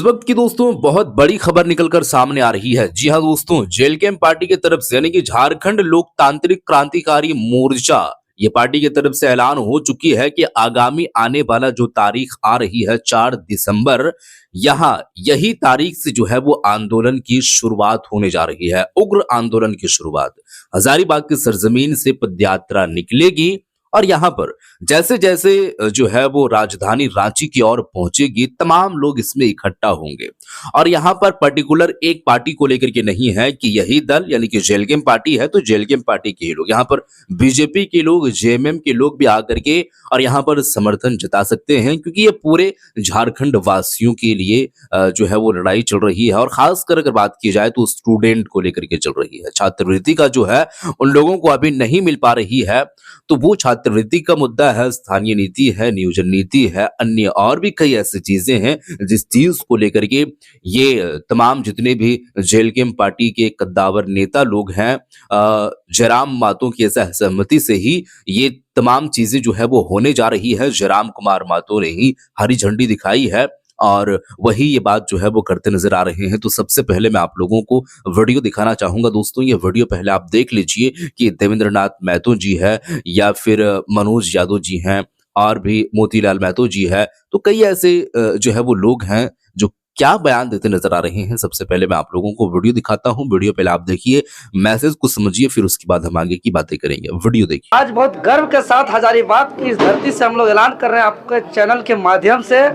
इस वक्त की दोस्तों बहुत बड़ी खबर निकलकर सामने आ रही है। जी हां दोस्तों, जेल कैंप पार्टी की तरफ से यानी कि झारखंड लोकतांत्रिक क्रांतिकारी मोर्चा, ये पार्टी की तरफ से ऐलान हो चुकी है कि आगामी आने वाला जो तारीख आ रही है 4 दिसंबर, यहाँ यही तारीख से जो है वो आंदोलन की शुरुआत होने जा रही है। उग्र आंदोलन की शुरुआत हजारीबाग की सरजमीन से पदयात्रा निकलेगी और यहाँ पर जैसे जैसे जो है वो राजधानी रांची की ओर पहुंचेगी, तमाम लोग इसमें इकट्ठा होंगे। और यहाँ पर पर्टिकुलर एक पार्टी को लेकर के नहीं है कि यही दल यानी कि जेल कैंप पार्टी है तो जेल कैंप पार्टी के ही लोग, यहाँ पर बीजेपी के लोग, जेएमएम के लोग भी आकर के और यहाँ पर समर्थन जता सकते हैं, क्योंकि ये पूरे झारखंड वासियों के लिए जो है वो लड़ाई चल रही है। और खासकर अगर बात की जाए तो स्टूडेंट को लेकर के चल रही है। छात्रवृत्ति का जो है उन लोगों को अभी नहीं मिल पा रही है, तो वो छात्रवृत्ति का मुद्दा है, स्थानीय नीति है, नियोजन नीति है, अन्य और भी कई ऐसी चीजें हैं जिस चीज को लेकर के ये तमाम जितने भी जेल कैंप पार्टी के कद्दावर नेता लोग हैं, जयराम मातो की ऐसा सहमति से ही ये तमाम चीजें जो है वो होने जा रही है। जयराम कुमार मातो ने ही हरी झंडी दिखाई है और वही ये बात जो है वो करते नजर आ रहे हैं। तो सबसे पहले मैं आप लोगों को वीडियो दिखाना चाहूंगा दोस्तों। ये वीडियो पहले आप देख लीजिए कि देवेंद्रनाथ महतो जी है या फिर मनोज यादव जी हैं और भी मोतीलाल महतो जी है, तो कई ऐसे जो है वो लोग हैं जो क्या बयान देते नजर आ रहे हैं। सबसे पहले मैं आप लोगों को वीडियो दिखाता हूं। वीडियो पहले आप देखिए, मैसेज को समझिए, फिर उसके बाद हम आगे की बातें करेंगे। वीडियो देखिए। आज बहुत गर्व के साथ हजारीबाग की इस धरती से हम लोग ऐलान कर रहे हैं आपके चैनल के माध्यम से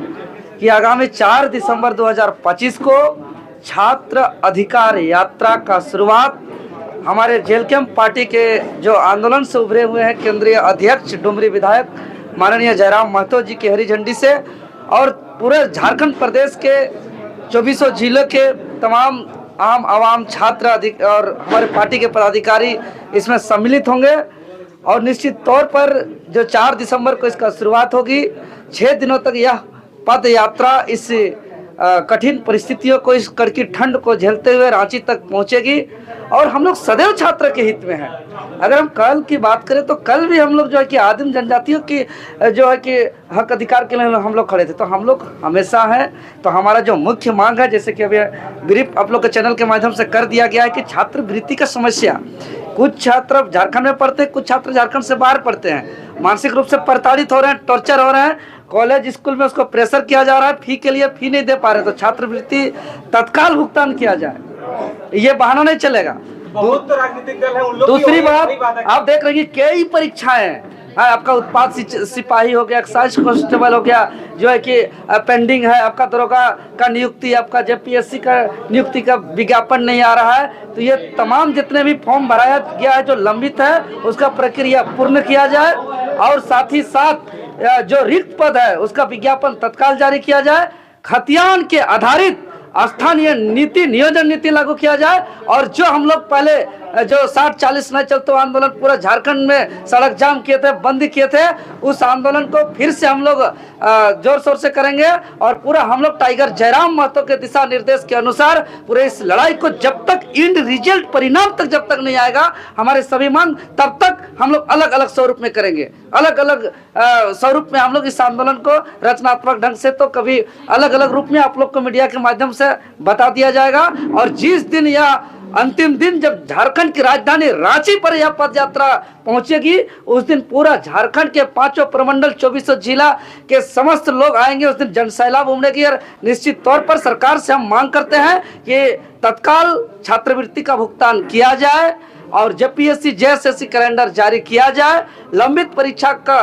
कि आगामी 4 दिसंबर 2025 को छात्र अधिकार यात्रा का शुरुआत हमारे जेल कैंप पार्टी के जो आंदोलन से उभरे हुए हैं केंद्रीय अध्यक्ष डुमरी विधायक माननीय जयराम महतो जी की हरी झंडी से और पूरे झारखंड प्रदेश के 24 जिलों के तमाम आम आवाम छात्र और हमारे पार्टी के पदाधिकारी इसमें सम्मिलित होंगे। और निश्चित तौर पर जो 4 दिसंबर को इसका शुरुआत होगी, 6 दिनों तक यह पद यात्रा इस कठिन परिस्थितियों को, इस कड़की ठंड को झेलते हुए रांची तक पहुंचेगी। और हम लोग सदैव छात्र के हित में हैं। अगर हम कल की बात करें तो कल भी हम लोग जो है कि आदिम जनजातियों की जो है कि हक अधिकार के लिए हम लोग खड़े थे, तो हम लोग हमेशा हैं। तो हमारा जो मुख्य मांग है, जैसे कि अभी ब्रीफ आप लोग के चैनल के माध्यम से कर दिया गया है कि छात्रवृत्ति का समस्या, कुछ छात्र झारखंड में पढ़ते हैं, कुछ छात्र झारखंड से बाहर पढ़ते हैं, मानसिक रूप से प्रताड़ित हो रहे हैं, टॉर्चर हो रहे हैं, कॉलेज स्कूल में उसको प्रेशर किया जा रहा है, फी के लिए फी नहीं दे पा रहे, तो छात्रवृत्ति तत्काल भुगतान किया जाए, ये बहाना नहीं चलेगा। बहुत राजनीतिक दल है, उन लोग दूसरी बात आप देख रहे हैं कई परीक्षाएं हैं, आपका उत्पाद सिपाही हो गया, एक्साइज कांस्टेबल हो गया, जो है कि पेंडिंग है, आपका दरोगा का नियुक्ति, आपका जेपीएससी का नियुक्ति का विज्ञापन नहीं आ रहा है। तो ये तमाम जितने भी फॉर्म भराया गया है जो लंबित है, उसका प्रक्रिया पूर्ण किया जाए और साथ ही साथ जो रिक्त पद है उसका विज्ञापन तत्काल जारी किया जाए। खतियान के आधारित स्थानीय नीति, नियोजन नीति लागू किया जाए। और जो हम लोग पहले जो 60-40 नहीं चलते आंदोलन पूरा झारखंड में सड़क जाम किए थे, बंद किए थे, उस आंदोलन को फिर से हम लोग जोर शोर से करेंगे। और पूरा हम लोग टाइगर जयराम महतो के दिशा निर्देश के अनुसार पूरे इस लड़ाई को जब तक इंड रिजल्ट परिणाम तक जब तक नहीं आएगा हमारे सभी मांग, तब तक हम लोग अलग अलग स्वरूप में करेंगे। अलग अलग स्वरूप में हम लोग इस आंदोलन को रचनात्मक ढंग से, तो कभी अलग अलग रूप में आप लोग को मीडिया के माध्यम से बता दिया जाएगा। और जिस दिन या अंतिम दिन जब झारखंड की राजधानी रांची पर यह पद यात्रा पहुंचेगी, उस दिन पूरा झारखंड के 5 प्रमंडल 24 जिला के समस्त लोग आएंगे। उस दिन जनसैलाब उमड़ेगी और निश्चित तौर पर सरकार से हम मांग करते हैं कि तत्काल छात्रवृत्ति का भुगतान किया जाए और जेपीएससी जेएसएससी कैलेंडर जारी किया जाए, लंबित परीक्षा का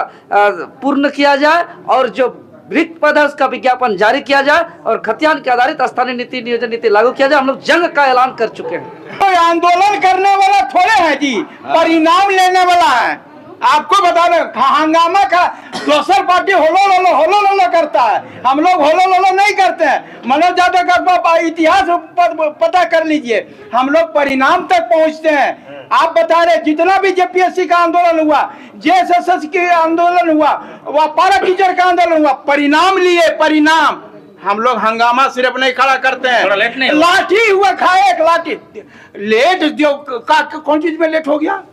पूर्ण किया जाए और जो रिक्त पद है उसका विज्ञापन जारी किया जाए और खतियान के आधारित स्थानीय नीति, नियोजन नीति लागू किया जाए। हम लोग जंग का ऐलान कर चुके हैं। तो आंदोलन करने वाला थोड़े है जी, परिणाम लेने वाला है। आपको बता दें, हंगामा का दोसर पार्टी होलो लोलो करता है, हम लोग होलो लोलो नहीं करते हैं। मनोज यादव का इतिहास पता कर लीजिए, हम लोग परिणाम तक पहुंचते हैं। आप बता रहे जितना भी जेपीएससी का आंदोलन हुआ, जेएसएससी का आंदोलन हुआ, वह पारा टीचर का आंदोलन हुआ, परिणाम लिए, परिणाम। हम लोग हंगामा सिर्फ नहीं खड़ा करते हैं, लाठी हुआ खाए एक लाठी लेट कौन चीज में लेट हो गया,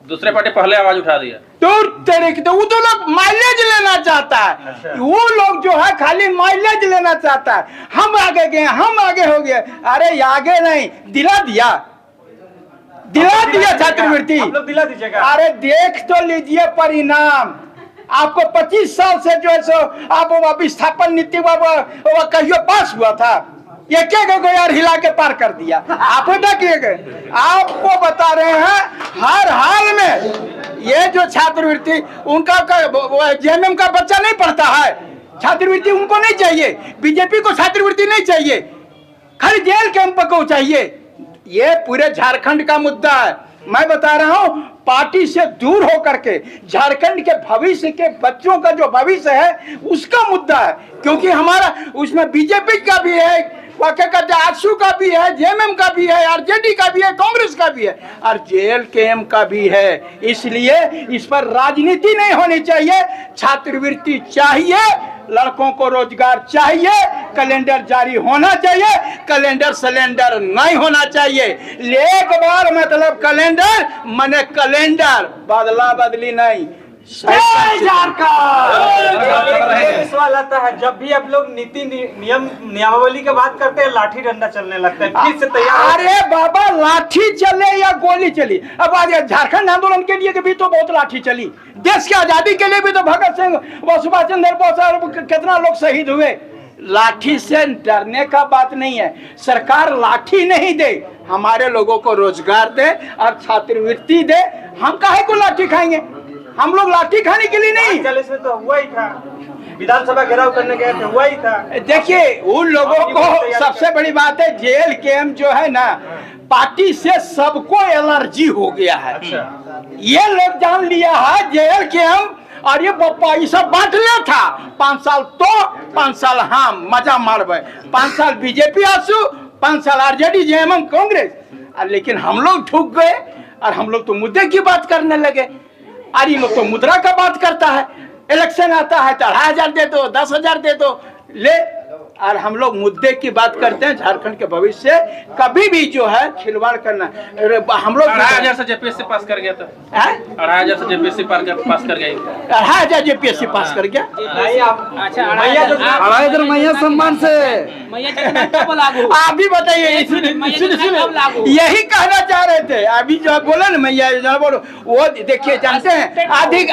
दूसरे पार्टी पहले आवाज उठा दिया। तो तेरे की तो वो तो लोग माइलेज लेना चाहता है, वो लोग जो है खाली माइलेज लेना चाहता है। हम आगे गए, हम आगे हो गए। अरे आगे नहीं, दिला दिया छात्रवृत्ति, दिला दीजिएगा। अरे देख तो लीजिए परिणाम। आपको 25 साल से जो है सो आप विस्थापन नीति वो कहियो पास हुआ था? एक यार हिला के पार कर दिया। आप आपको बता रहे हैं हर हाल में ये जो छात्रवृत्ति उनका जेएमएम का बच्चा नहीं पढ़ता है, छात्रवृत्ति उनको नहीं चाहिए। बीजेपी को छात्रवृत्ति नहीं चाहिए, खाली जेल कैंप को चाहिए। ये पूरे झारखंड का मुद्दा है। मैं बता रहा हूं, पार्टी से दूर होकर के झारखंड के भविष्य के बच्चों का जो भविष्य है उसका मुद्दा है। क्योंकि हमारा उसमें बीजेपी का भी है, आजसू का भी है, जेएमएम का भी है, आरजेडी का भी है, कांग्रेस का भी है और जेएलकेएम का भी है। इसलिए इस पर राजनीति नहीं होनी चाहिए। छात्रवृत्ति चाहिए, लड़कों को रोजगार चाहिए, कैलेंडर जारी होना चाहिए, कैलेंडर सिलेंडर नहीं होना चाहिए। एक बार मतलब कैलेंडर माने कैलेंडर, बदला बदली नहीं। सवाल आता है, जब भी आप लोग नीति नियमावली की बात करते हैं लाठी डंडा चलने लगता है, फिर से तैयार। अरे बाबा, लाठी चले या गोली चली, अब आज झारखंड आंदोलन के लिए भी तो बहुत लाठी चली, देश की आजादी के लिए भी तो भगत सिंह व सुभाष चंद्र बोस और कितना लोग शहीद हुए। लाठी से डरने का बात नहीं है। सरकार लाठी नहीं दे, हमारे लोगों को रोजगार दे और छात्रवृत्ति दे। हम काहे को लाठी खाएंगे? हम लोग लाठी खाने के लिए नहीं। इसमें तो हुआ ही था, विधानसभा घेराव करने गए थे, हुआ ही था। देखिए उन लोगों को सबसे बड़ी बात है, जेएलकेएम जो है ना, पार्टी से सबको एलर्जी हो गया है। ये लोग जान लिया है जेएलकेएम और ये पैसा बांट लिया था। 5 साल तो 5 साल हम मजा मारबे, 5 साल बीजेपी आसू, 5 साल आरजेडी जेएमएम कांग्रेस। लेकिन हम लोग ठुक गए और हम लोग तो मुद्दे की बात करने लगे। अरे लोग तो मुद्रा का बात करता है, इलेक्शन आता है तो 2,500 दे दो, 10,000 दे दो, ले। और हम लोग मुद्दे की बात करते हैं, झारखंड के भविष्य कभी भी जो है खिलवाड़ करना। हम लोग 2,500 से जेपीएससी पास कर गया था, 2,500 से जेपीएससी पास कर गया, 2,500 जेपीएससी पास कर गया। अच्छा, 2,500 मैया सम्मान से आप भी बताइए, यही कहना चाह रहे थे। अभी जो बोला ना मैया योजना, बोलो वो देखिए, जानते हैं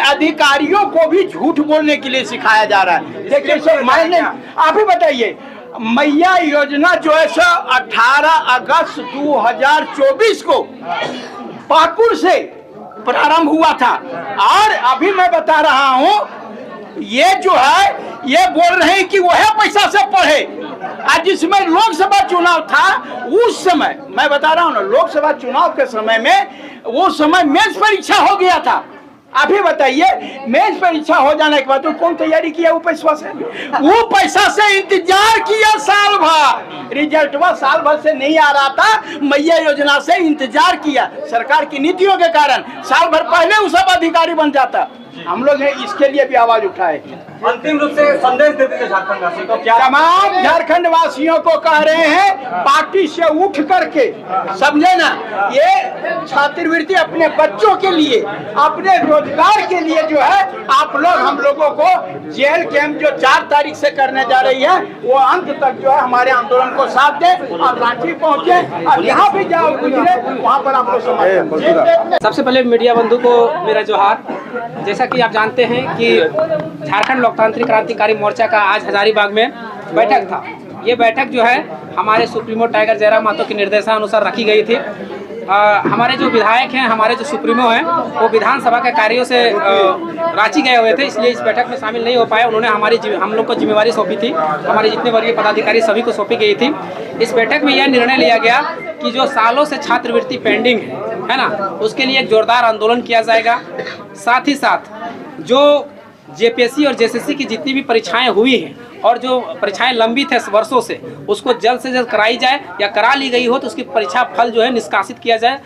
अधिकारियों को भी झूठ बोलने के लिए सिखाया जा रहा है। देखिए मैंने आप ही बताइए, मैया योजना जो है 18 अगस्त 2024 को पाकुड़ से प्रारंभ हुआ था। और अभी मैं बता रहा हूं, ये जो है ये बोल रहे हैं कि वह पैसा से पढ़े। आज जिसमें लोकसभा चुनाव था उस समय, मैं बता रहा हूं ना, लोकसभा चुनाव के समय में वो समय मेंस परीक्षा हो गया था। अभी बताइए, मेंस परीक्षा हो जाने के बाद तो कौन तैयारी किया? वो पैसा से इंतजार किया साल भर, रिजल्ट साल भर से नहीं आ रहा था। मैया योजना से इंतजार किया, सरकार की नीतियों के कारण साल भर पहले वो सब अधिकारी बन जाता। हम लोग इसके लिए भी आवाज उठाए। अंतिम रूप से संदेश देते थे झारखंड वासियों को क्या? तमाम झारखंड वासियों को कह रहे हैं, पार्टी से उठ करके, समझे ना, ये छात्रवृत्ति अपने बच्चों के लिए, अपने रोजगार के लिए जो है आप लोग हम लोगों को जेएलकेएम जो 4 तारीख से करने जा रही है, वो अंत तक जो है हमारे आंदोलन को साथ दे और रांची पहुंचे और यहाँ भी जाओ गुजरे, वहाँ पर आपको समझ। सबसे पहले मीडिया बंधु को मेरा जोहार। जैसा कि आप जानते हैं कि झारखंड लोकतांत्रिक क्रांतिकारी मोर्चा का आज हजारीबाग में बैठक था। ये बैठक जो है हमारे सुप्रीमो टाइगर जयराम महतो के निर्देशानुसार रखी गई थी। हमारे जो विधायक हैं, हमारे जो सुप्रीमो हैं, वो विधानसभा के कार्यों से रांची गए हुए थे, इसलिए इस बैठक में शामिल नहीं हो पाए। उन्होंने हम लोग को जिम्मेवारी सौंपी थी, हमारे जितने वर्गीय पदाधिकारी सभी को सौंपी गई थी। इस बैठक में यह निर्णय लिया गया कि जो सालों से छात्रवृत्ति पेंडिंग है ना, उसके लिए एक जोरदार आंदोलन किया जाएगा। साथ ही साथ जो जेपीएससी और जेएसएससी की जितनी भी परीक्षाएं हुई हैं और जो परीक्षाएं लंबित है वर्षों से, उसको जल्द से जल्द कराई जाए, या करा ली गई हो तो उसकी परीक्षा फल जो है निष्कासित किया जाए,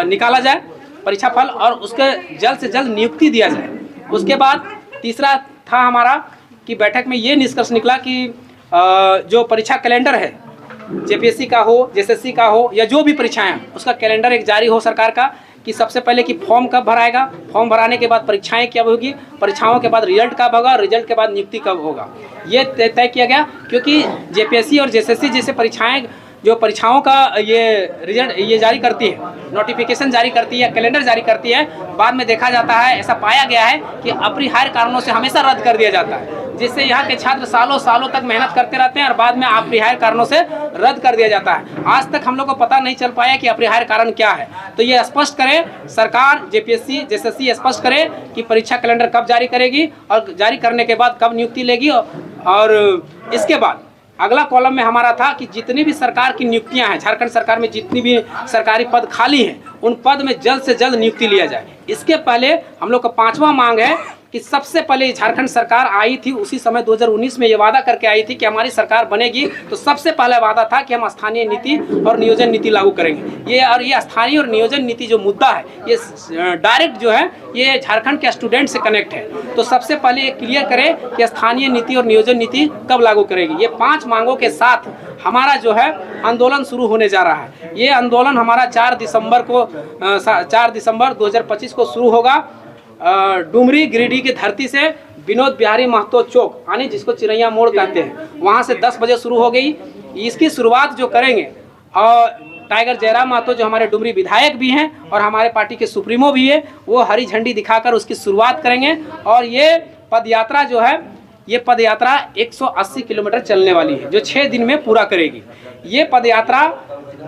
निकाला जाए परीक्षा फल, और उसके जल्द से जल्द नियुक्ति दिया जाए। उसके बाद तीसरा था हमारा कि बैठक में ये निष्कर्ष निकला कि जो परीक्षा कैलेंडर है, जेपीएससी का हो, जेएसएससी का हो, या जो भी परीक्षाएं हैं, उसका कैलेंडर एक जारी हो सरकार का, कि सबसे पहले कि फॉर्म कब भराएगा, फॉर्म भराने के बाद परीक्षाएं कब होगी, परीक्षाओं के बाद रिजल्ट कब होगा, रिजल्ट के बाद नियुक्ति कब होगा, ये तय किया गया। क्योंकि जेपीएससी और जेएसएससी जैसे परीक्षाएं जो परीक्षाओं का ये रिजल्ट ये जारी करती है, नोटिफिकेशन जारी करती है, कैलेंडर जारी करती है, बाद में देखा जाता है, ऐसा पाया गया है कि अपरिहार्य कारणों से हमेशा रद्द कर दिया जाता है, जिससे यहाँ के छात्र सालों सालों तक मेहनत करते रहते हैं और बाद में अपरिहार्य कारणों से रद्द कर दिया जाता है। आज तक हम लोग को पता नहीं चल पाया कि अपरिहार्य कारण क्या है। तो ये स्पष्ट करे सरकार, जेपीएससी जेएसएससी स्पष्ट करे कि परीक्षा कैलेंडर कब जारी करेगी और जारी करने के बाद कब नियुक्ति लेगी। और इसके बाद अगला कॉलम में हमारा था कि जितनी भी सरकार की नियुक्तियां हैं, झारखंड सरकार में जितनी भी सरकारी पद खाली हैं, उन पद में जल्द से जल्द नियुक्ति लिया जाए। इसके पहले हम लोग का 5वां मांग है कि सबसे पहले झारखंड सरकार आई थी, उसी समय 2019 में ये वादा करके आई थी कि हमारी सरकार बनेगी तो सबसे पहला वादा था कि हम स्थानीय नीति और नियोजन नीति लागू करेंगे। ये स्थानीय और नियोजन नीति जो मुद्दा है, ये डायरेक्ट जो है ये झारखंड के स्टूडेंट से कनेक्ट है। तो सबसे पहले ये क्लियर करें कि स्थानीय नीति और नियोजन नीति कब लागू करेगी। ये 5 मांगों के साथ हमारा जो है आंदोलन शुरू होने जा रहा है। ये आंदोलन हमारा 4 दिसंबर 2025 को शुरू होगा। डुमरी गिरिडीह की धरती से विनोद बिहारी महतो चौक यानी जिसको चिरैया मोड़ कहते हैं, वहाँ से 10 बजे शुरू हो गई। इसकी शुरुआत जो करेंगे और टाइगर जयराम महतो जो हमारे डुमरी विधायक भी हैं और हमारे पार्टी के सुप्रीमो भी है, वो हरी झंडी दिखाकर उसकी शुरुआत करेंगे। और ये पदयात्रा जो है, ये पदयात्रा 180 किलोमीटर चलने वाली है, जो 6 दिन में पूरा करेगी। ये पदयात्रा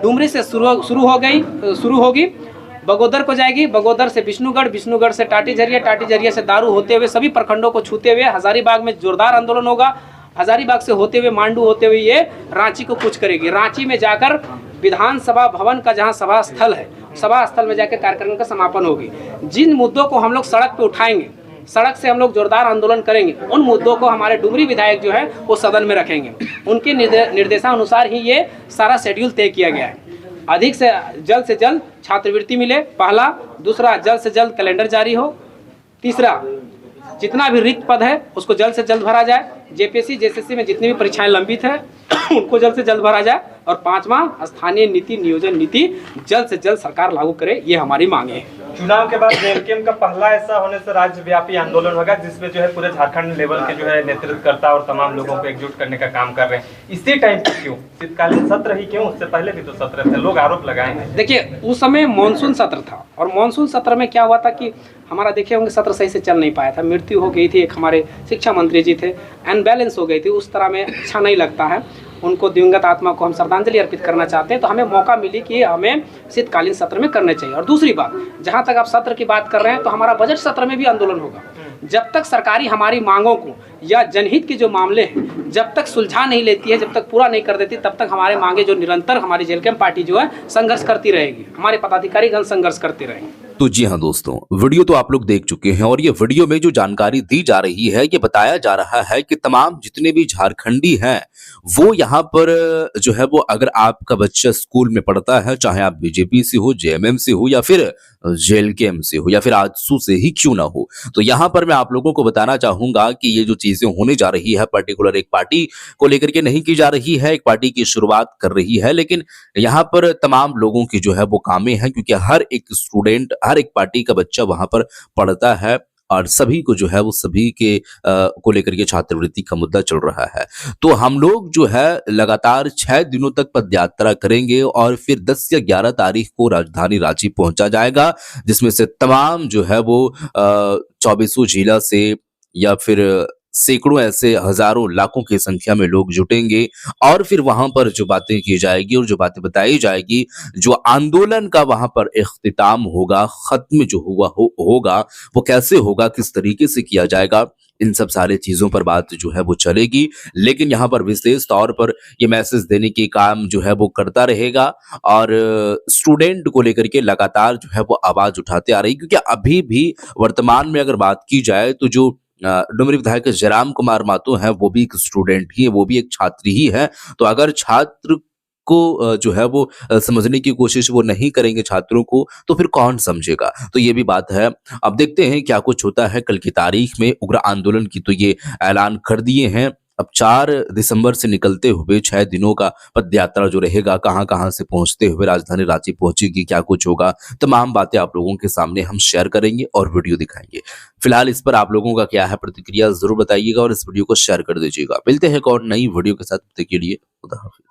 डुमरी से शुरू होगी, बगोदर को जाएगी, बगोदर से विष्णुगढ़, विष्णुगढ़ से टाटी झरिया से दारू होते हुए सभी प्रखंडों को छूते हुए हजारीबाग में जोरदार आंदोलन होगा। हजारीबाग से होते हुए मांडू होते हुए ये रांची को कूच करेगी। रांची में जाकर विधानसभा भवन का जहां सभा स्थल है, सभा स्थल में जाकर कार्यक्रम का समापन होगी। जिन मुद्दों को हम लोग सड़क पे उठाएंगे, सड़क से हम लोग जोरदार आंदोलन करेंगे, उन मुद्दों को हमारे डुमरी विधायक जो है वो सदन में रखेंगे। उनके निर्देशानुसार ही ये सारा शेड्यूल तय किया गया है। अधिक से जल्द छात्रवृत्ति मिले, पहला। दूसरा, जल्द से जल्द कैलेंडर जारी हो। तीसरा, जितना भी रिक्त पद है उसको जल्द से जल्द भरा जाए। जेपीएससी जेएसएससी में जितनी भी परीक्षाएं लंबित है उनको जल्द से जल्द भरा जाए। और 5वां, स्थानीय नीति नियोजन नीति जल्द से जल्द सरकार लागू करे, ये हमारी मांगे है। चुनाव के बाद जेएलकेएम का पहला ऐसा होने से राज्यव्यापी आंदोलन होगा जिसमें जो है पूरे झारखंड लेवल के जो है नेतृत्वकर्ता और तमाम लोगों को एकजुट करने का काम कर रहे हैं। इसी टाइम पे क्यों शीतकालीन सत्र ही क्यों? उससे पहले भी तो सत्र थे, लोग आरोप लगाए हैं। देखिए, उस समय मानसून सत्र था और मानसून सत्र में क्या हुआ था कि हमारा देखे होंगे सत्र सही से चल नहीं पाया था। मृत्यु हो गई थी, एक हमारे शिक्षा मंत्री जी थे, अनबैलेंस हो गई थी। उस तरह में अच्छा नहीं लगता है। उनको दिवंगत आत्मा को हम श्रद्धांजलि अर्पित करना चाहते हैं, तो हमें मौका मिली कि हमें शीतकालीन सत्र में करने चाहिए। और दूसरी बात, जहां तक आप सत्र की बात कर रहे हैं, तो हमारा बजट सत्र में भी आंदोलन होगा। जब तक सरकारी हमारी मांगों को या जनहित के जो मामले हैं जब तक सुलझा नहीं लेती है, जब तक पूरा नहीं कर देती, तब तक हमारे मांगे जो निरंतर हमारी जेएलकेएम पार्टी जो है संघर्ष करती रहेगी, हमारे पदाधिकारीगण संघर्ष करते रहेंगे। तो जी हाँ दोस्तों, वीडियो तो आप लोग देख चुके हैं और ये वीडियो में जो जानकारी दी जा रही है, ये बताया जा रहा है कि तमाम जितने भी झारखंडी हैं वो यहाँ पर जो है वो, अगर आपका बच्चा स्कूल में पढ़ता है, चाहे आप बीजेपी से हो, जेएमएम से हो या फिर जेएलकेएम से हो या फिर आजसू से ही क्यों ना हो, तो यहाँ पर मैं आप लोगों को बताना चाहूंगा कि ये जो चीजें होने जा रही है पर्टिकुलर एक पार्टी को लेकर के नहीं की जा रही है, एक पार्टी की शुरुआत कर रही है, लेकिन यहाँ पर तमाम लोगों की जो है वो कामें हैं, क्योंकि हर एक स्टूडेंट, हर एक पार्टी का बच्चा वहां पर पढ़ता है और सभी को जो है वो सभी के को लेकर के छात्रवृत्ति का मुद्दा चल रहा है। तो हम लोग जो है लगातार 6 दिनों तक पदयात्रा करेंगे और फिर 10 या 11 तारीख को राजधानी रांची पहुंचा जाएगा, जिसमें से तमाम जो है वो 24 जिला से या फिर सैकड़ों ऐसे हजारों लाखों की संख्या में लोग जुटेंगे और फिर वहां पर जो बातें की जाएगी और जो बातें बताई जाएगी, जो आंदोलन का वहां पर इख्तिताम होगा, खत्म जो होगा वो कैसे होगा, किस तरीके से किया जाएगा, इन सब सारे चीजों पर बात जो है वो चलेगी। लेकिन यहाँ पर विशेष तौर पर ये मैसेज देने की काम जो है वो करता रहेगा और स्टूडेंट को लेकर के लगातार जो है वो आवाज उठाते आ रही, क्योंकि अभी भी वर्तमान में अगर बात की जाए तो जो डुमरी विधायक जयराम कुमार महतो हैं वो भी एक स्टूडेंट ही है, वो भी एक छात्री ही है। तो अगर छात्र को जो है वो समझने की कोशिश वो नहीं करेंगे छात्रों को, तो फिर कौन समझेगा? तो ये भी बात है। अब देखते हैं क्या कुछ होता है। कल की तारीख में उग्र आंदोलन की तो ये ऐलान कर दिए हैं अब 4 दिसंबर से निकलते हुए 6 दिनों का पद यात्रा जो रहेगा, कहां-कहां से पहुंचते हुए राजधानी रांची पहुंचेगी, क्या कुछ होगा, तमाम बातें आप लोगों के सामने हम शेयर करेंगे और वीडियो दिखाएंगे। फिलहाल इस पर आप लोगों का क्या है प्रतिक्रिया जरूर बताइएगा और इस वीडियो को शेयर कर दीजिएगा। मिलते हैं एक और नई वीडियो के साथ, तब तक के लिए खुदा हाफिज।